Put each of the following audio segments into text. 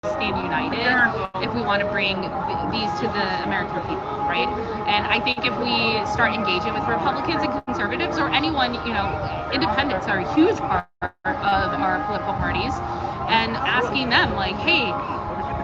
stand united if we want to bring these to the American people, right? And I think if we start engaging with Republicans and conservatives or anyone, independents are a huge part of our political parties, and asking them like, hey,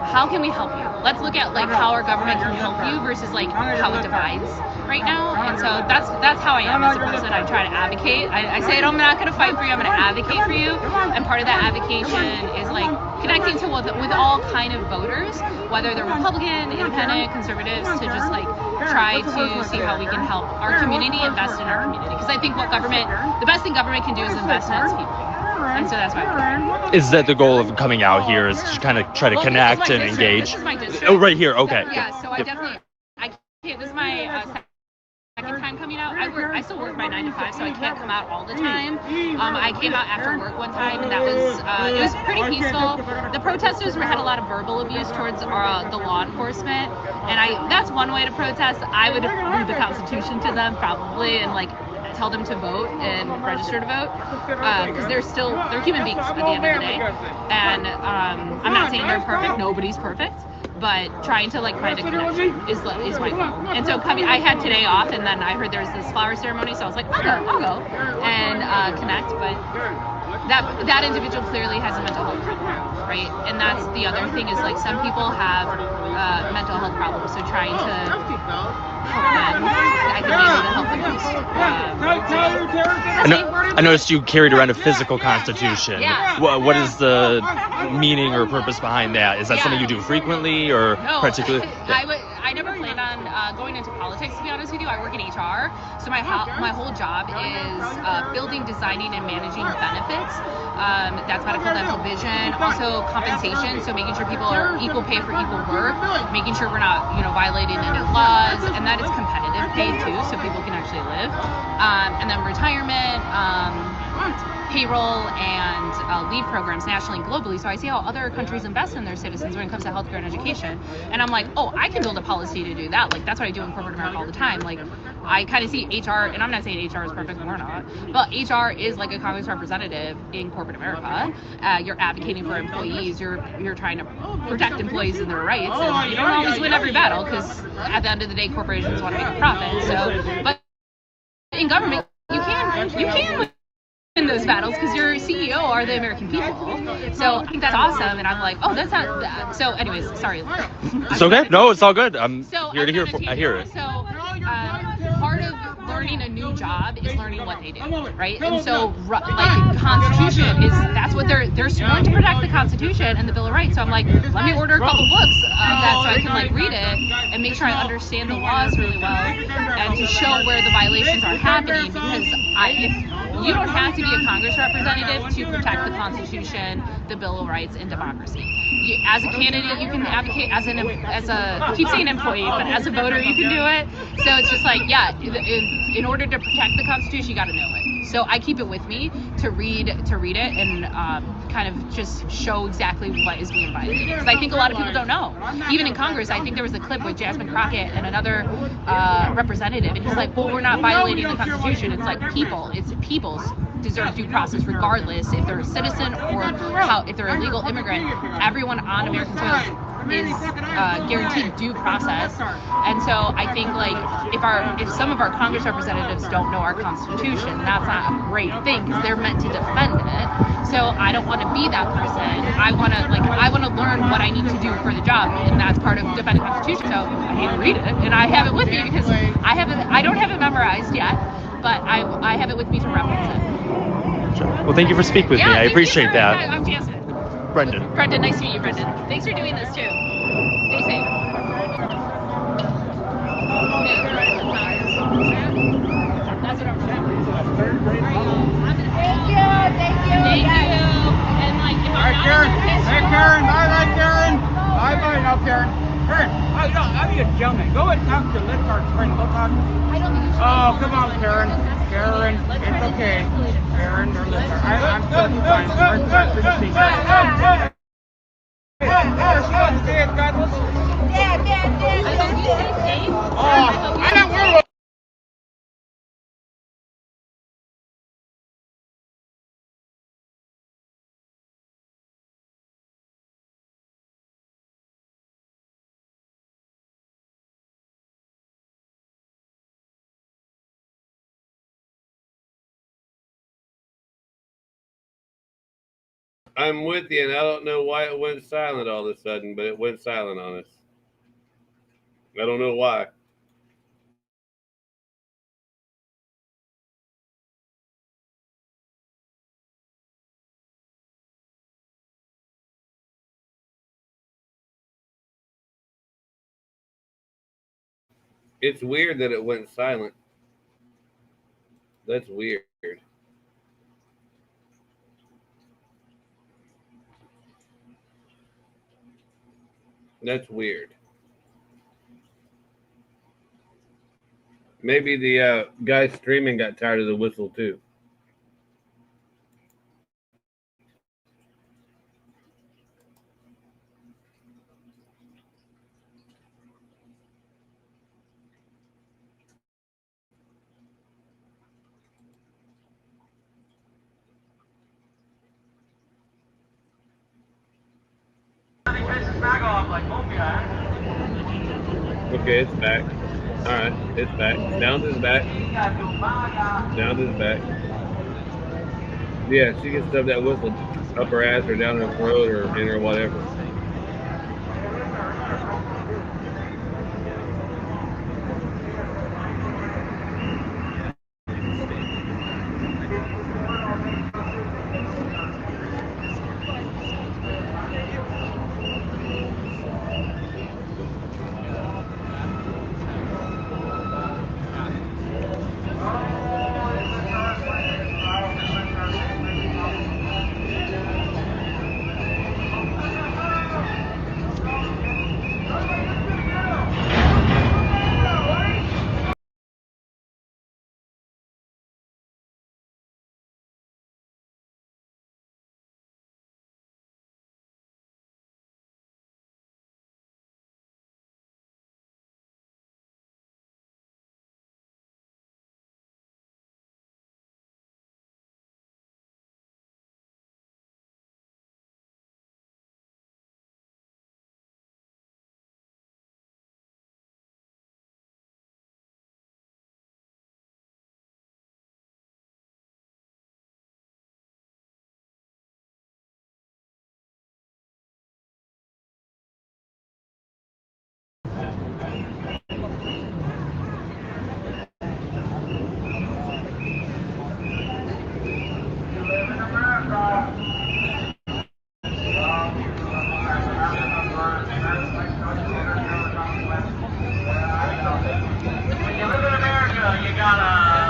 how can we help you? Let's look at like how our government can help you versus like how it divides right now. And so that's how I am as a person. I try to advocate. I say I'm not going to fight for you. I'm going to advocate for you. And part of that advocation is like connecting to with all kind of voters, whether they're Republican, independent, conservatives, to just like try to see how we can help our community, invest in our community. Because I think the best thing government can do is invest in its people. And so that's why. Is that the goal of coming out here? Is to kind of try to connect and engage? This is my district. Oh, right here. Okay. Yeah. So I definitely. I can't. This is my second time coming out. I still work my 9 to 5, so I can't come out all the time. I came out after work one time, and that was it was pretty peaceful. The protesters had a lot of verbal abuse towards the law enforcement, and that's one way to protest. I would read the Constitution to them probably, and like tell them to vote and register to vote, because they're human beings at the end of the day. And I'm not saying they're perfect. Nobody's perfect. But trying to like find a connection is my goal. And so I had today off, and then I heard there's this flower ceremony, so I was like, I'll go and connect. But that individual clearly has a mental health problem, right? And that's the other thing is like some people have mental health problems, so trying to help them, I think maybe to help them I noticed you carried around a physical constitution. Yeah. What is the meaning or purpose behind that? Is that something you do frequently or particularly? I never planned on going into politics, to be honest with you. I work in HR, so my whole job is building, designing, and managing benefits. That's medical, dental, vision, also compensation, so making sure people are equal pay for equal work, making sure we're not violating any laws, and that is competitive pay too, so people can actually live. And then retirement, payroll, and leave programs nationally and globally. So I see how other countries invest in their citizens when it comes to healthcare and education. And I'm like, I can build a policy to do that. Like, that's what I do in corporate America all the time. Like, I kind of see HR, and I'm not saying HR is perfect, we're not, but HR is like a Congress representative in corporate America. You're advocating for employees. You're trying to protect employees and their rights. And you don't always win every battle, because at the end of the day, corporations want to make a profit. So, but in government, you can win those battles because your CEO are the American people. So I think that's awesome, and I'm like, that's not that. So anyways, sorry. It's okay. No, it's all good. I'm here to hear. I hear it. So part of learning a new job is learning what they do, right? And so like Constitution that's what they're sworn to protect, the Constitution and the Bill of Rights. So I'm like, let me order a couple books of that so I can like read it and make sure I understand the laws really well, and to show where the violations are happening, because you don't have to be a Congress representative to protect the Constitution, the Bill of Rights, and democracy. As a candidate, you can advocate. As a keep saying employee, but as a voter, you can do it. So it's just like, in order to protect the Constitution, you got to know it. So I keep it with me to read it and kind of just show exactly what is being violated. Because I think a lot of people don't know. Even in Congress, I think there was a clip with Jasmine Crockett and another representative, and he's like, well, we're not violating the Constitution. It's like people's deserve due process regardless if they're a citizen or if they're a legal immigrant. Everyone on American soil is guaranteed due process. And so I think like if some of our Congress representatives don't know our Constitution, that's not a great thing, because they're meant to defend it. So I don't want to be that person. I want to learn what I need to do for the job, and that's part of defending the Constitution. So I need to read it, and I have it with me because I don't have it memorized yet, but I have it with me to reference it. Well, thank you for speaking with me. I appreciate that. I'm Jasmine. Brendan. Brendan, nice to meet you, Brendan. Thanks for doing this too. Stay safe. That's what I'm saying. Thank you. And like, if All right, Karen. Hey, Karen. Bye, Karen. Bye, now, Karen. Karen, I'm your gentleman. Go and talk to Liftbar's friend. Go talk. I don't think you should. Oh, come on, Karen. Karen, it's okay. Karen, or Liftbar. I'm still fine. We're not to see. Hey, she wants to say it, God. Dad. I hope you stay safe. Oh, I don't worry. I'm with you, and I don't know why it went silent all of a sudden, but it went silent on us. I don't know why. It's weird that it went silent. That's weird. That's weird. Maybe the guy streaming got tired of the whistle too. Okay, it's back. All right, it's back. Sound is back. Sound is back. Yeah, she can stuff that whistle up her ass or down her throat or in her whatever.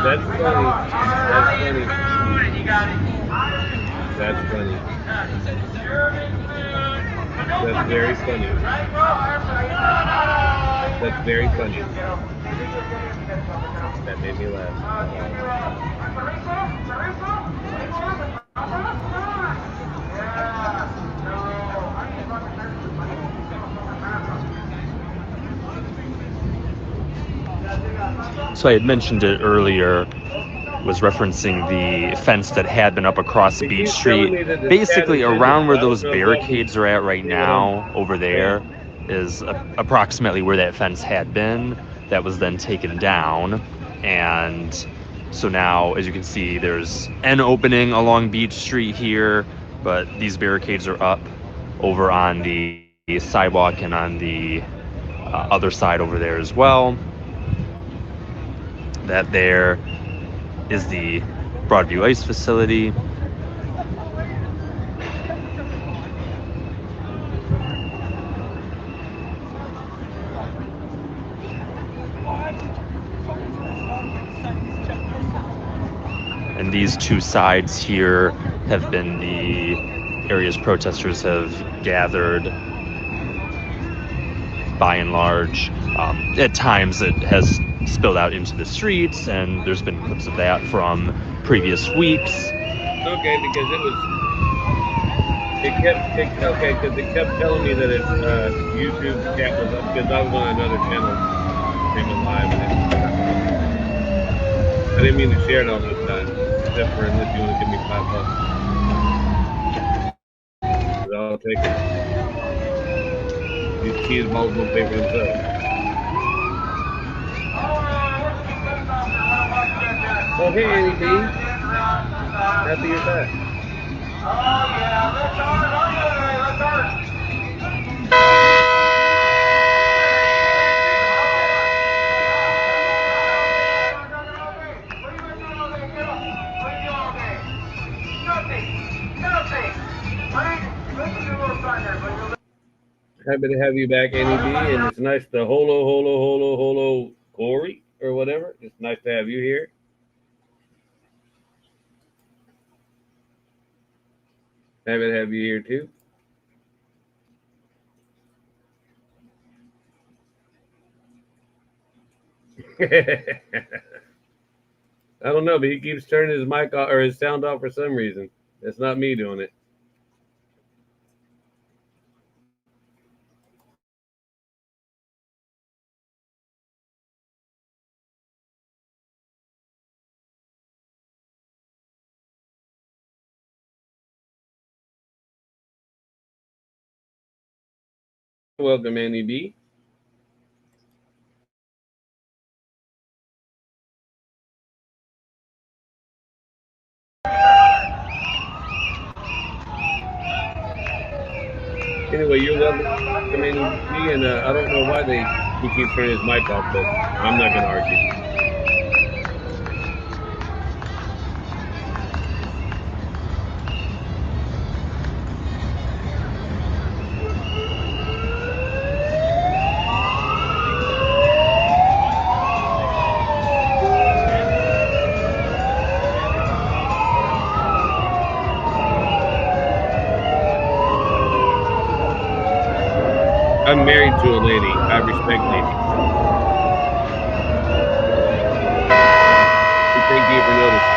That's funny. That's funny. That's very funny. That's very funny. That made me laugh. So I had mentioned it earlier, was referencing the fence that had been up across Beach Street. Basically around where those barricades are at right now, over there, is approximately where that fence had been. That was then taken down. And so now, as you can see, there's an opening along Beach Street here, but these barricades are up over on the sidewalk and on the other side over there as well. That there is the Broadview Ice Facility. And these two sides here have been the areas protesters have gathered. By and large, at times it has spilled out into the streets, and there's been clips of that from previous weeks. Okay, because it kept telling me that YouTube chat was up, because I was on another channel streaming live, and I didn't mean to share it all this time, except for unless you want to give me $5. But I'll take it. These cheese balls will pay for themselves. Oh, hey, Annie B. Happy you're back. Happy to have you back, Annie B, and it's nice to holo Corey or whatever. It's nice to have you here. Happy to have you here too. I don't know, but he keeps turning his mic off or his sound off for some reason. That's not me doing it. Welcome, Annie B. Anyway, you're welcome, Annie B, and I don't know why he keeps turning his mic off, but I'm not going to argue. I'm married to a lady. I respect ladies. Thank you for noticing.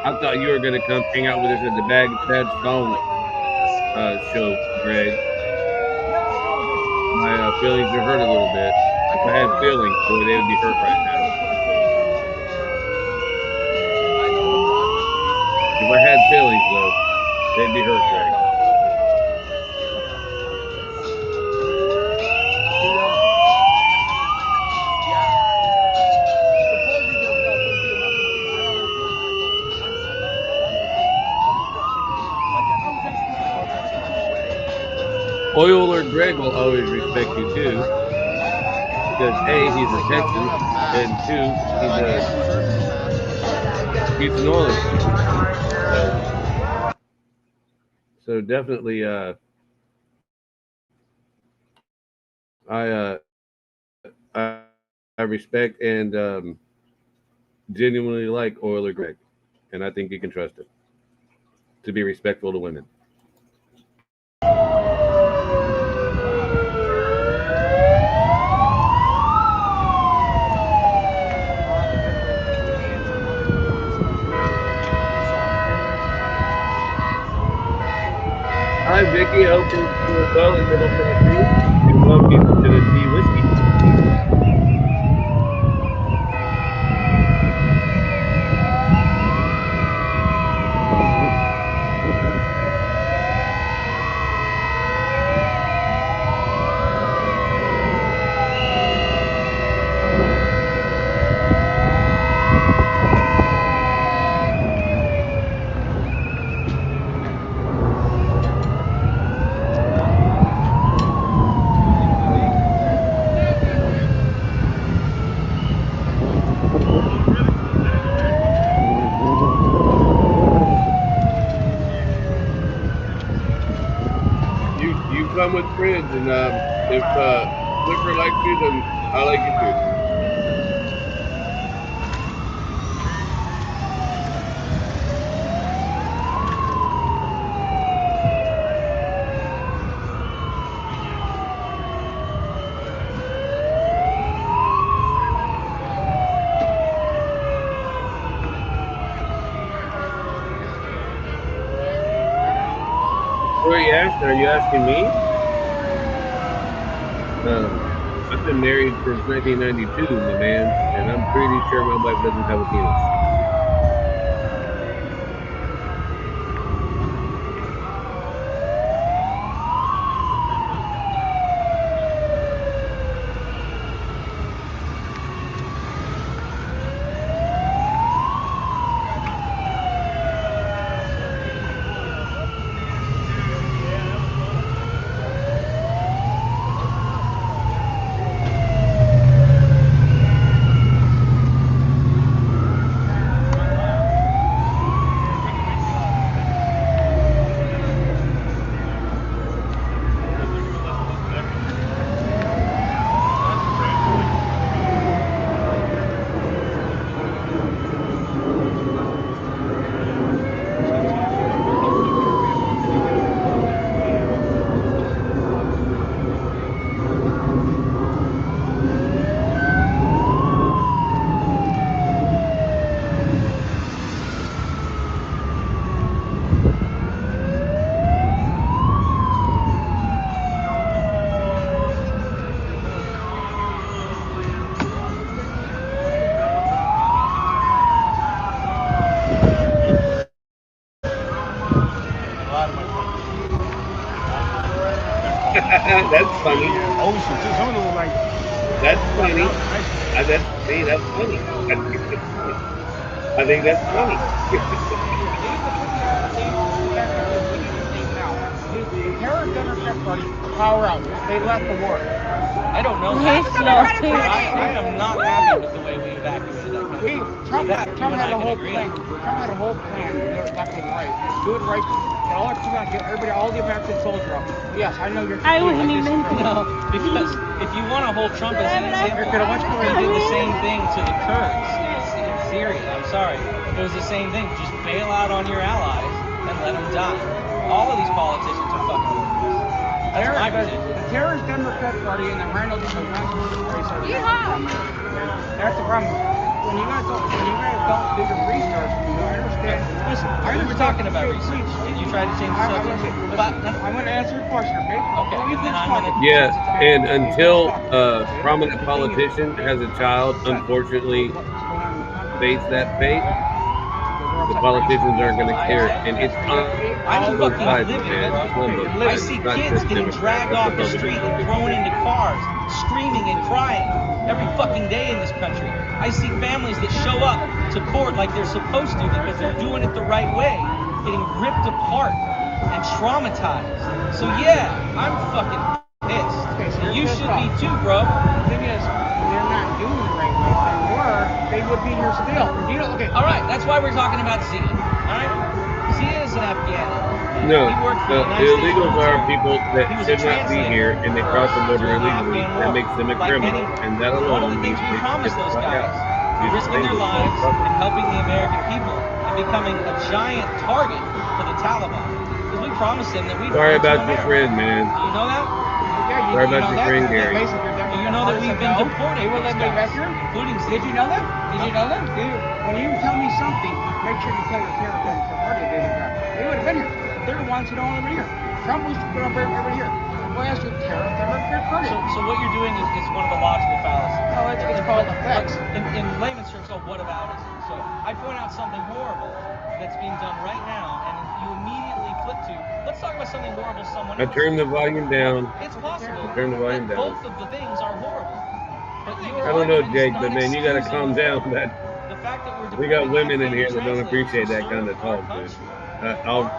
I thought you were going to come hang out with us at the Bad Song show, Greg. My feelings are hurt a little bit. If I had feelings, boy, they would be hurt right now. If I had feelings, though, they'd be hurt, Greg. Oiler Greg will always respect you too, because A, he's a Texan, and two, he's an Oilers fan. So definitely, I respect and genuinely like Oiler Greg, and I think you can trust him to be respectful to women. Hi, Vicky. I hope you're doing well in Middle Tennessee. And welcome to Tennessee Whiskey. You come with friends, and if Flipper likes you, then I like you too. Ashton, are you asking me? I've been married since 1992, my man, and I'm pretty sure my wife doesn't have a penis. That's funny. Ocean, too. Some of them were like, That's funny. That's funny. I think that's funny. the terrorist Democrat Party, power out. They left the war. I don't know. I am not happy with the way we evacuated that country. Trump had a whole plan. Trump had a whole plan. Left and right. Do it right. Get all our people out, get everybody, all the American soldiers out. Yes, I know you're. I wouldn't even. No, because if you want to hold Trump as an example, he did the same thing to the Kurds in Syria. I'm sorry, it was the same thing. Just bail out on your allies and let them die. All of these politicians are fucking idiots. That's my position. The terrorist Democrat Party and the Randall race are. That's the problem. When you guys don't do your research, you don't understand. Listen, We're talking about research. Did you try to change the subject? I'm going to answer your question, okay? Okay, then I'm going to. Yeah, and until a prominent politician has a child, unfortunately, face that fate, the politicians aren't going to care. And it's I'm both fucking sides, living, man. It's bro. on both I sides. see It's not kids just getting Democrats. dragged That's off the Republicans. street and thrown into cars, screaming and crying every fucking day in this country. I see families that show up to court like they're supposed to because they're doing it the right way, getting ripped apart and traumatized. So yeah, I'm fucking pissed. Okay, so You you're should pissed be off. too, bro. The thing is, they're not doing the right way. If they were, they would be here still. You know, okay. All right, that's why we're talking about Zia. All right, Zia is an Afghan. No, He worked for the United States illegals are military. people that He was should a not be translator here and they cross the border for the illegally. Afghan That war. makes them a Like criminal, any- and that One of alone the things means we they should promised get the those fuck guys, out. risking their lives and helping the American people and becoming a giant target for the Taliban. Because we promised them that we'd Sorry bring about to your America. friend, man. Do you know that? Yeah, Sorry you about know your that? friend, They're Gary. basically Do Democrat you know that parties we've been no. deporting They will those let me back guys, here. including Did Zia? you know that? Did you know that? When you tell me something, make sure you tell your parents and the party they did that. They would have been here. They're the ones who don't want to be here. Trump was going to bring everybody here. Why ask you terrorist Democrat Party? So what you're doing is one of the logical fallacies. No, it's called effects. In layman's terms, called whataboutism. So I point out something horrible that's being done right now, and you immediately flip to, let's talk about something horrible someone I else turned the did. volume down. It's possible Turn the volume that down. both of the things are horrible. But your I don't know, argument is Jake, not but man, you gotta excusing calm down, man. the fact that we're We got deporting women in Afghan here that don't translators appreciate who that kind of serve our talk, dude. country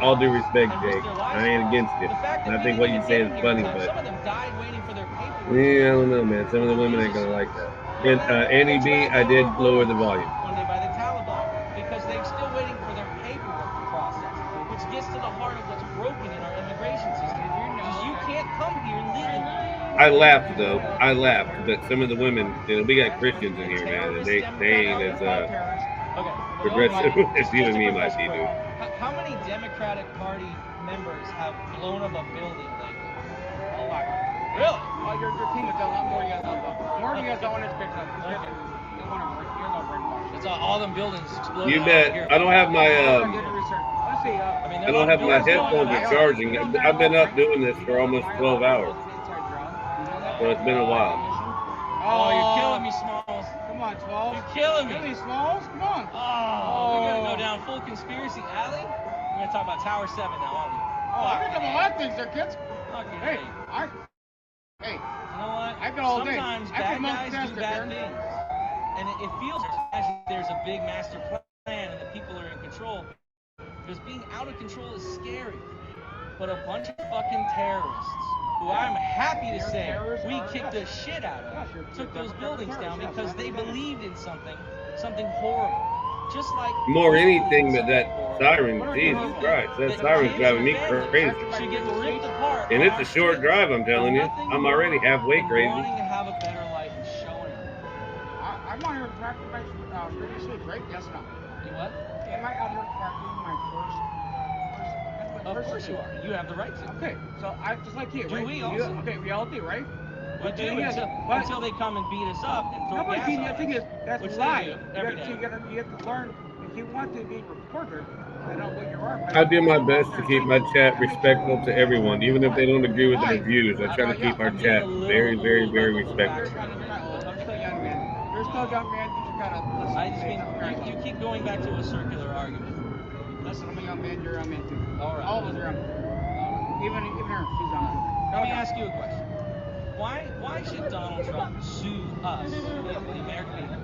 All due respect, and Jake. risk their lives I ain't for us. against it. The fact And that I we think didn't what you even say get is in here in funny, time. but Some of them died waiting for their paperwork. yeah, I don't know, man. Some of the women ain't gonna like that. And Annie B, I did lower the volume. One day by the Taliban because they're still waiting for their paperwork to process, which gets to the heart of what's broken in our immigration system. Because you can't come here legally. I laughed though. I laughed, but some of the women, we got Christians in here, man, and they ain't as progressive as you and me might be, dude. How many Democratic Party members have blown up a building lately? A lot. Really? Oh, your team has done a lot more than you guys have. More than you guys don't want to expect of. You're going to bring It's all them buildings exploding. You all bet. over here. I don't have my Did your research. Listen, see. I mean, I don't have my headphones are charging. I've been up doing this for almost 12 hours. So it's been a while. Oh, you're killing me, Smalls. Come on, Smalls. You're killing me. Kill me, Smalls. Come on. Oh, we're gonna go down full conspiracy alley. We're gonna talk about Tower 7 now, aren't we? Oh, I got a lot of things there, kids. Fucking Hey, hey. hey, You know what? I got all day. Sometimes I bad can guys do multitask, bad Darren. things. And it feels as if there's a big master plan and that people are in control. Because being out of control is scary. But a bunch of fucking terrorists, who I'm happy to say we kicked the shit out of, took those buildings down because they believed in something horrible. Just like More anything but that siren. Jesus Christ. That siren's driving me crazy. should get ripped apart. And it's a short drive, I'm telling you. I'm already halfway crazy. Wanting to have a better life and showing it. I'm out here practicing my pretty sweet, right? Yes or no? You what? Am I out here practicing my first? That's my Of first course you are. You have the right to. Okay, so I just like you, Do right? we You- also? okay, we all do, right? We But do then, yes, but- until they come and beat us up and throw No, but gas see, on the us. thing is, that's Which they live. do every day. You have to learn, if you want to be a reporter, I know what you are. but- I do my best to keep my chat respectful to everyone, even if they don't agree with the views. I try to keep our chat very, very, very respectful. I'm still young, man. You're still young, man. You should kind of listen. I just to mean, something. you keep going back to a circular argument. Listen, I'm a young man. You're a young man too. All right. All of us are young. Even her, she's young. Let me ask you a question. Why should Donald Trump sue us, the American people?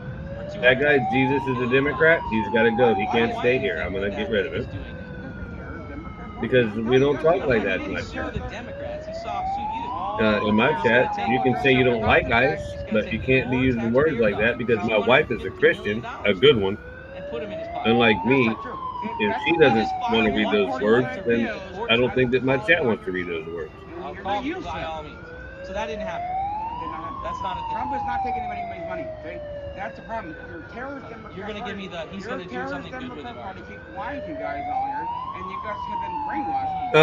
For That guy, Jesus is a Democrat. He's got to go. He can't Why stay do you here. I'm think going to get rid of he's him. doing that? Because we don't talk like He that didn't much. sue the Democrats. He sued you. In my chat, you can say you don't like ICE, but you can't be using words like that because my wife is a Christian, a good one. And put him in his pocket. Unlike me, if she doesn't want to read those words, then I don't think that my chat wants to read those words. I'll call you by all means. So that didn't happen. That's not a thing. Trump is not taking anybody's money. Okay, that's the problem. You're a terrorist Democrat. You're gonna give me the. He's gonna do something good with it. Party keep lying to you guys all here, and you guys have been brainwashed.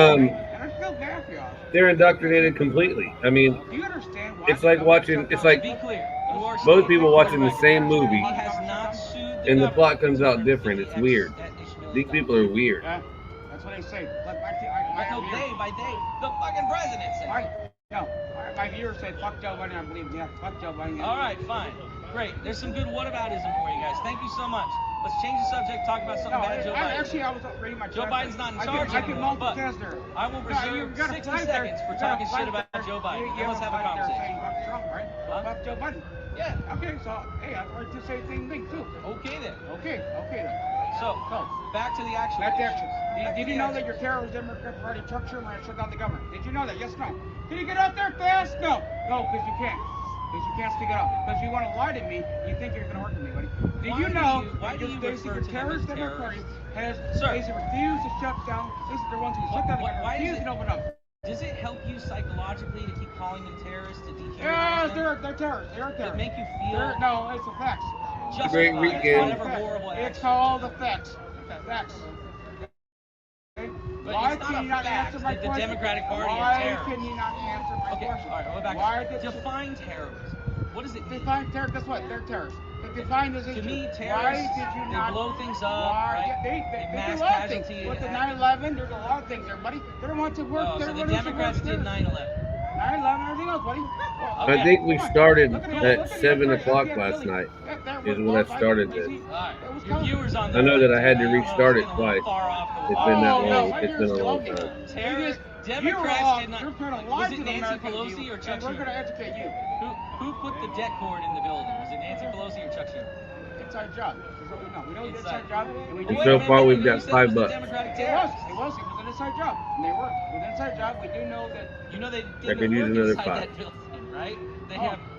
And I feel bad for y'all. They're indoctrinated completely. I mean, Do you understand why? it's like watching. It's like Be clear. You are both people watching the same movie, He has not sued the and the government. plot comes out different. It's weird. These people are weird. Yeah, that's what I say. Look, Like no day by day, the fucking president said. My viewers say fuck Joe Biden. I believe yeah, fuck Joe Biden. All right, fine, great. There's some good whataboutism for you guys. Thank you so much. Let's change the subject. Talk about something bad, Joe Biden. Actually, I was reading my. Joe Biden's not in charge I can anymore, but multitask her. I will reserve 60 seconds for talking shit about Joe Biden. Then let's have a conversation. Fuck Trump, right? Huh? Fuck Joe Biden. Yeah. Okay, so hey, I heard you say the same thing too. Okay then. Okay then. So back to the actual. Back to action. Back to Did the you know action. that your terrorist Democrat Party Chuck Schumer has shut down the government? Did you know that? Yes, no. Can you get out there fast? No, because you can't. Because you can't stick it up. Because you want to lie to me. You think you're going to hurt me, buddy. Did Why you do know you- why that do you basically refer the to them terrorist as Democrat Party has Sir. basically refused to shut down? These are the ones who shut down the Why government. does Refused it- to open up. Does it help you psychologically to keep calling them terrorists to dehumanize Yeah, them? they're terrorists. They're Does it terrorists. make you feel No, it's a fact. justified Great for weekend. whatever horrible It's action? called the facts. Facts. Okay? But Why it's not can a you not fact answer my that the question? Democratic Party are Why terrorists. can you not answer my Okay, question? all right, we're back. Why did Define terrorism. What does it mean? define terror? Guess what? They're terrorists. They define this To issue. me, Why terrorists, did you they not blow things up, Why? right? Yeah, they They do mass a lot of things. casualty With the attack. 9/11, there's a lot of things there, buddy. They're the ones who work. Oh, they're so the ones who Democrats work did there. 9/11. 9/11, everything else, buddy. I think we started at 7 o'clock last night. Is when I started this. All right, your viewers on I know that I had to don't know, restart it's it getting a little twice. far off the It's wall. been that Oh, long. no, It's been a long time. Terror, You're Democrats wrong. did not. You're trying to lie Was to it the Nancy American Pelosi people, or Chuck and we're going to Schumer? educate you. Who put the debt cord in the building? Was it Nancy Pelosi or Chuck Schumer? It's our job. That's what we know. We know it's our Inside. job, and we And do so it. far, we've You got said $5. it was a Democratic It terrorist. was an inside job, and they work. It was an inside job. We do know that. You know they I didn't could use work another inside 5. that building, right?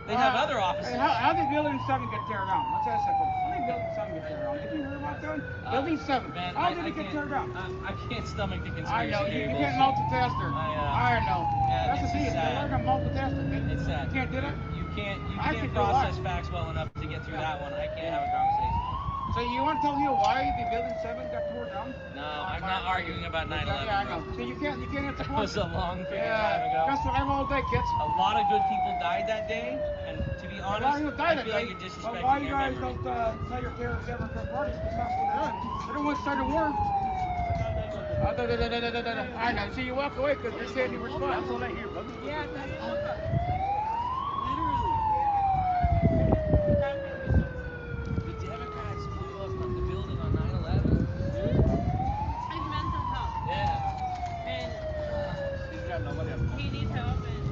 They have other offices. Hey, how did Building 7 get teared down? Let's ask that question. How did Building 7 get teared down? Did you hear about that? Building 7. Man, How I did it get can't- teared down? I can't stomach the I conspiracy know. You theory can't bullshit. multitask her. I know. Yeah, That's the it's thing. sad. You're like a multitasker. Okay? It's sad. You can't do that? You can't I can do process what? facts well enough to get through that one. I can't have a conversation. So you want to tell me why the Building 7 got torn down? No, I'm not arguing about 9/11. Yeah, I know. So you can't answer That was a questions. long period of Yeah. time ago. That's what I'm all day, kids. A lot of good people died that day, and to be A lot of honest, people I died feel that like day. you're But disrespecting why you their guys memory. don't tell your terrorist Democrat parties to stop what they're doing? They're the ones starting war. I know. See, you walk away because you're saying you respond. That's all I hear, brother. Yeah, that's all that. Literally. The Democrats blew up the building on 9/11. His mental health. Yeah. And He's got nobody else. he needs help. And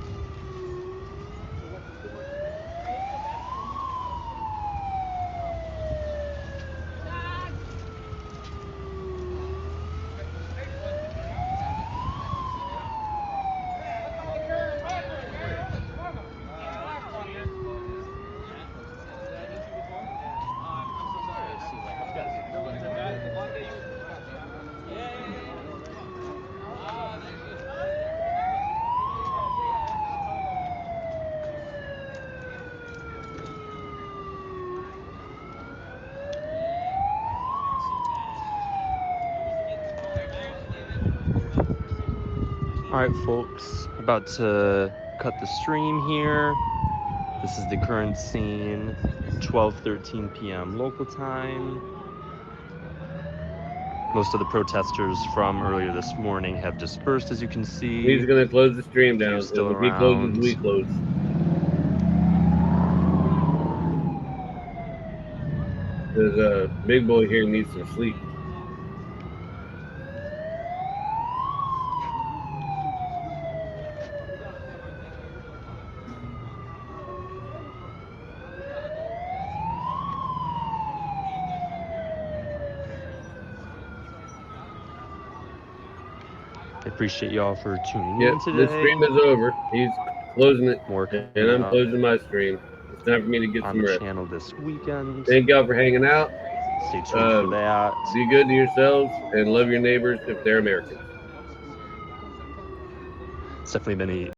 All right, folks, about to cut the stream here. This is the current scene, 12:13 p.m. local time. Most of the protesters from earlier this morning have dispersed, as you can see. He's going to close the stream down. He's still So if he closes, around. we close. There's a big boy here needs some sleep. I appreciate y'all for tuning Yep, in today. the stream is over. He's closing it, More and I'm closing my stream. It's time for me to get on some the rest. channel this weekend. Thank y'all for hanging out. Stay tuned for that. Be good to yourselves and love your neighbors if they're Americans. It's definitely been a